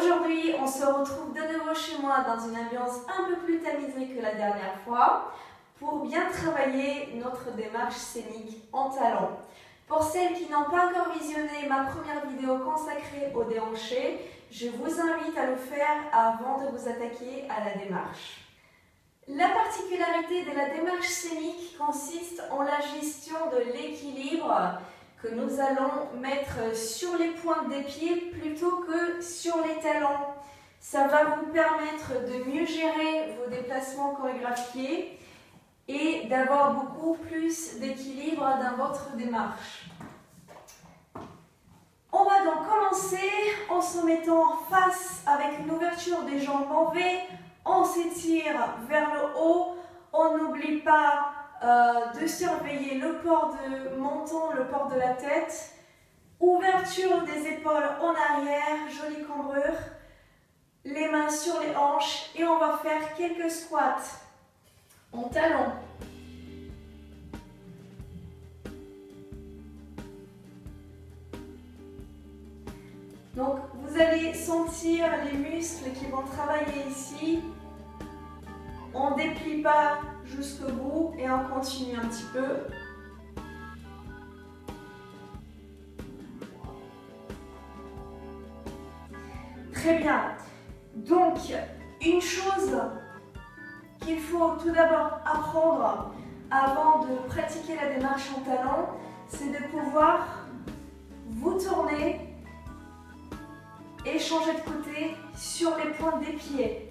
Aujourd'hui, on se retrouve de nouveau chez moi dans une ambiance un peu plus tamisée que la dernière fois pour bien travailler notre démarche scénique en talons. Pour celles qui n'ont pas encore visionné ma première vidéo consacrée au déhanché, je vous invite à le faire avant de vous attaquer à la démarche. La particularité de la démarche scénique consiste en la gestion de l'équilibre que nous allons mettre sur les pointes des pieds plutôt que sur les talons. Ça va vous permettre de mieux gérer vos déplacements chorégraphiés et d'avoir beaucoup plus d'équilibre dans votre démarche. On va donc commencer en se mettant face avec une ouverture des jambes en V. On s'étire vers le haut. On n'oublie pas de surveiller le port de menton, le port de la tête. Ouverture des épaules en arrière, jolie cambrure. Les mains sur les hanches et on va faire quelques squats en talons. Donc vous allez sentir les muscles qui vont travailler ici. On ne déplie pas jusqu'au bout et on continue un petit peu. Très bien. Donc, une chose qu'il faut tout d'abord apprendre avant de pratiquer la démarche en talons, c'est de pouvoir vous tourner et changer de côté sur les pointes des pieds.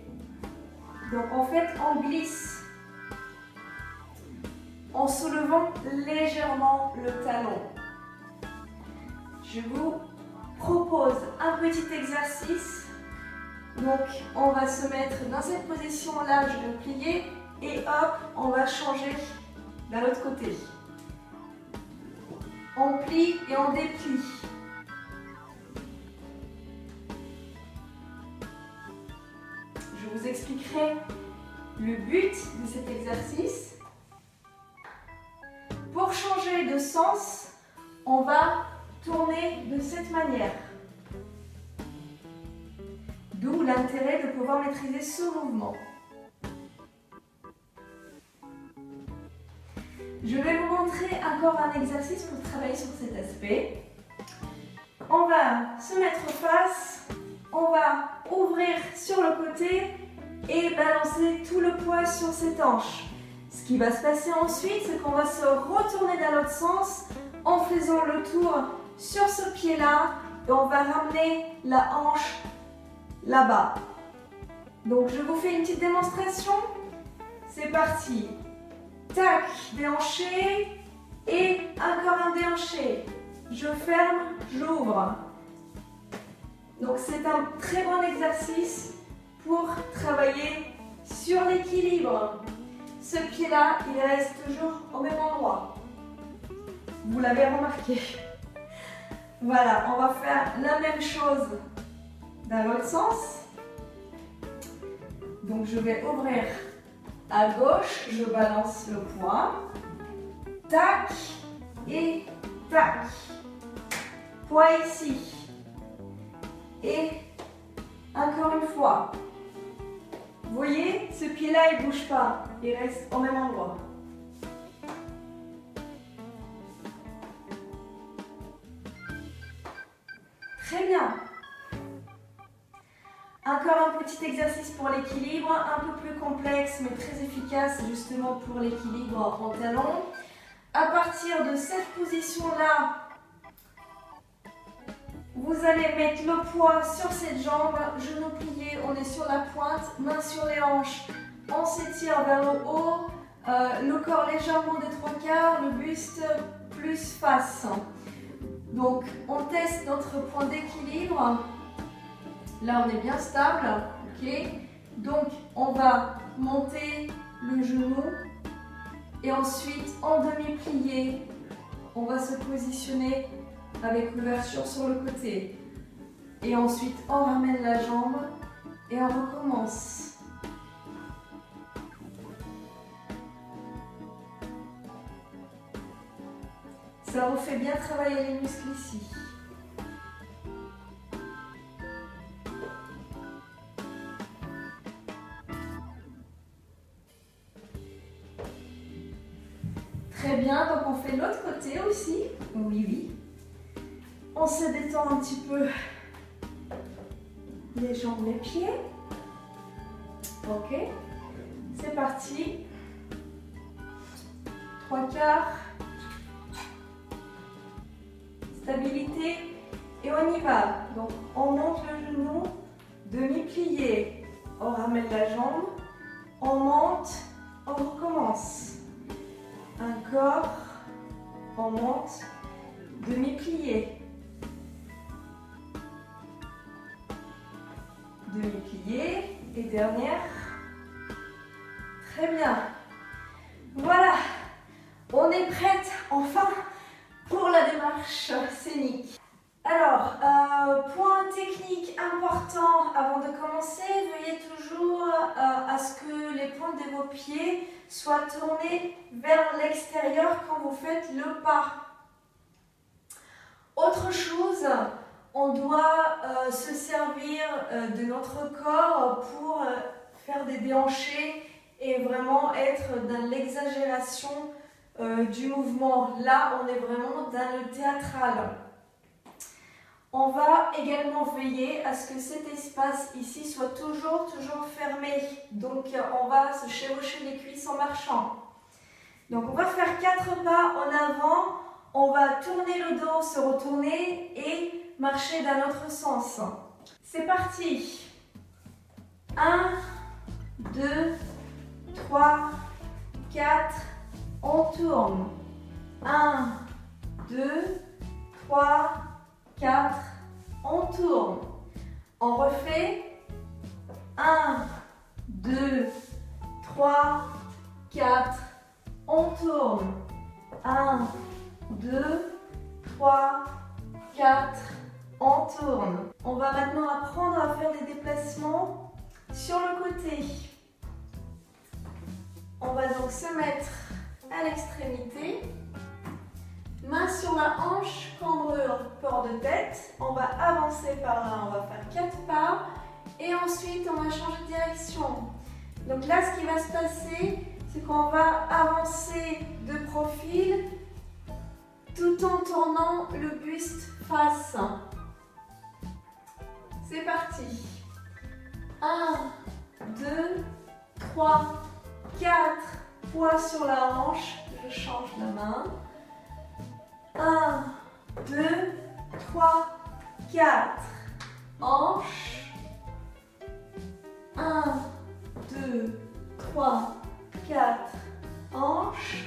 Donc en fait, on glisse en soulevant légèrement le talon. Je vous propose un petit exercice. Donc on va se mettre dans cette position-là, je vais plier et hop, on va changer d'un autre côté. On plie et on déplie. Je vous expliquerai le but de cet exercice. Pour changer de sens, on va tourner de cette manière. D'où l'intérêt de pouvoir maîtriser ce mouvement. Je vais vous montrer encore un exercice pour travailler sur cet aspect. On va se mettre face, on va ouvrir sur le côté et balancer tout le poids sur cette hanche. Ce qui va se passer ensuite, c'est qu'on va se retourner dans l'autre sens en faisant le tour sur ce pied-là et on va ramener la hanche là-bas. Donc je vous fais une petite démonstration. C'est parti. Tac, déhanché et encore un déhanché. Je ferme, j'ouvre. Donc c'est un très bon exercice pour travailler sur l'équilibre. Ce pied-là, il reste toujours au même endroit. Vous l'avez remarqué. Voilà, on va faire la même chose dans l'autre sens. Donc je vais ouvrir à gauche, je balance le poids. Tac et tac. Poids ici. Et encore une fois. Vous voyez, ce pied-là, il ne bouge pas. Il reste au même endroit. Très bien. Encore un petit exercice pour l'équilibre, un peu plus complexe mais très efficace justement pour l'équilibre en talons. À partir de cette position-là, vous allez mettre le poids sur cette jambe, genou plié, on est sur la pointe, main sur les hanches, on s'étire vers le haut, le corps légèrement des trois quarts, le buste plus face. Donc on teste notre point d'équilibre. Là, on est bien stable, ok. Donc, on va monter le genou et ensuite, en demi-plié, on va se positionner avec l'ouverture sur le côté. Et ensuite, on ramène la jambe et on recommence. Ça vous fait bien travailler les muscles ici. Très bien, donc on fait l'autre côté aussi. Oui, oui. On se détend un petit peu les jambes, les pieds. Ok, c'est parti. 3/4. Stabilité. Et on y va. Donc on monte le genou, demi-plié. On ramène la jambe. On monte, on recommence. Encore. On monte, demi-plié. Demi-plié. Et dernière. Très bien. Voilà. On est prête enfin pour la démarche scénique. Alors, point technique important avant de commencer, veuillez toujours à ce que les pointes de vos pieds soient tournées vers l'extérieur quand vous faites le pas. Autre chose, on doit se servir de notre corps pour faire des déhanchés et vraiment être dans l'exagération du mouvement. Là, on est vraiment dans le théâtral. On va également veiller à ce que cet espace ici soit toujours fermé. Donc, on va se chevaucher les cuisses en marchant. Donc, on va faire 4 pas en avant. On va tourner le dos, se retourner et marcher dans l'autre sens. C'est parti. 1, 2, 3, 4. On tourne. 1, 2, 3, 4. On tourne. On refait. 1, 2, 3, 4. On tourne. 1, 2, 3, 4. On tourne. On va maintenant apprendre à faire des déplacements sur le côté. On va donc se mettre à l'extrémité. Main sur la hanche, cambrure, port de tête. On va avancer par là, on va faire 4 pas. Et ensuite, on va changer de direction. Donc là, ce qui va se passer, c'est qu'on va avancer de profil tout en tournant le buste face. C'est parti. 1, 2, 3, 4. Poids sur la hanche. Je change la main. 1, 2, 3, 4. Hanche. 1, 2, 3, 4. Hanche.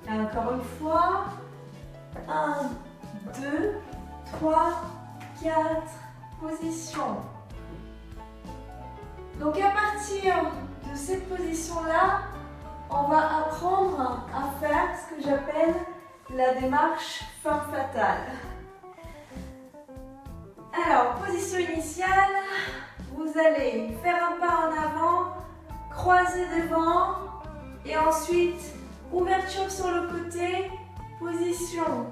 Et encore une fois. 1, 2, 3, 4. Position. Donc à partir de cette position-là, on va apprendre à faire ce que j'appelle la démarche femme fatale. Alors, position initiale, vous allez faire un pas en avant, croiser devant et ensuite ouverture sur le côté, position.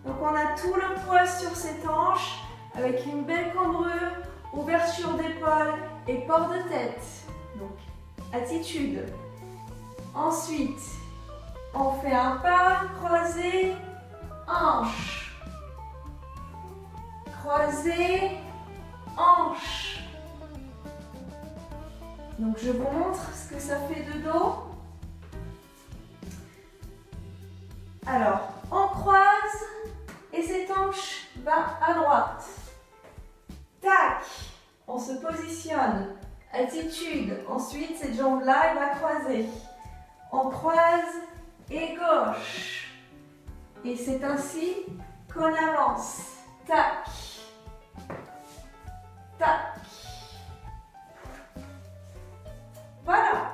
Donc on a tout le poids sur cette hanche avec une belle cambrure, ouverture d'épaule et port de tête. Donc, attitude. Ensuite, on fait un pas, croisé, hanche. Croisé, hanche. Donc, je vous montre ce que ça fait de dos. Alors, on croise et cette hanche va à droite. Tac, on se positionne. Attitude. Ensuite, cette jambe-là, elle va croiser. On croise et gauche. Et c'est ainsi qu'on avance. Tac. Tac. Voilà.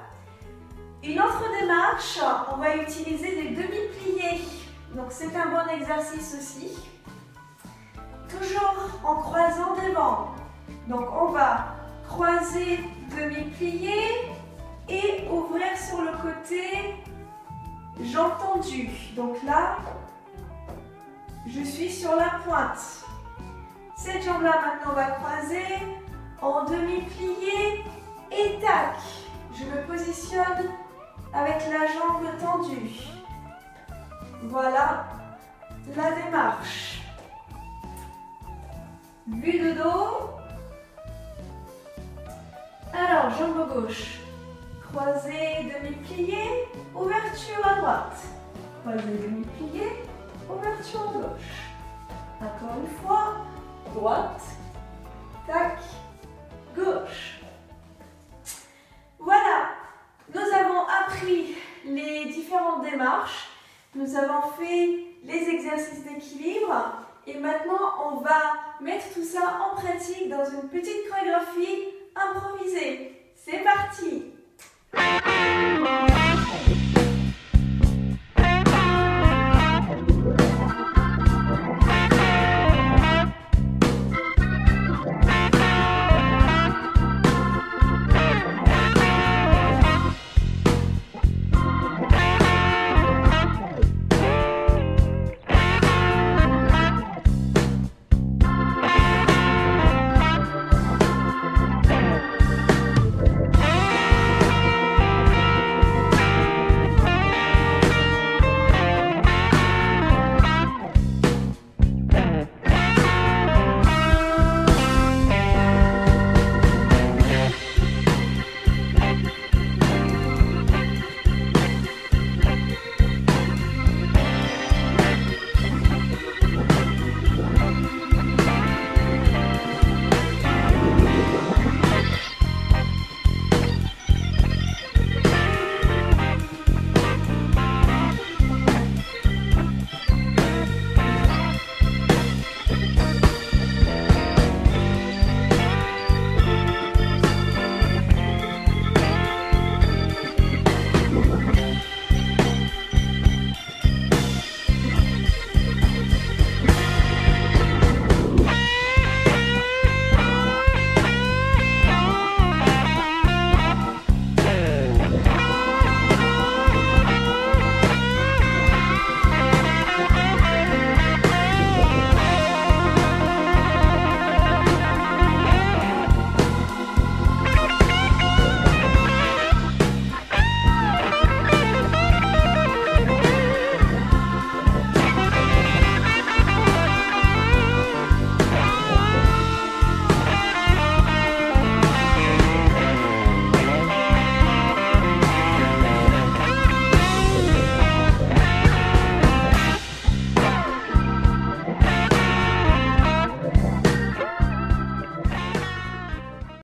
Une autre démarche, on va utiliser des demi-pliés. Donc c'est un bon exercice aussi. Toujours en croisant devant. Donc on va croiser, demi-plié et ouvrir sur le côté, jambes tendues. Donc là, je suis sur la pointe. Cette jambe-là maintenant va croiser en demi-plié et tac. Je me positionne avec la jambe tendue. Voilà la démarche. Vue de dos. Alors, jambe gauche. Croisé, demi-plié, ouverture à droite. Croisé, demi-plié, ouverture à gauche. Encore une fois, droite, tac, gauche. Voilà, nous avons appris les différentes démarches, nous avons fait les exercices d'équilibre et maintenant on va mettre tout ça en pratique dans une petite chorégraphie improvisée. C'est parti!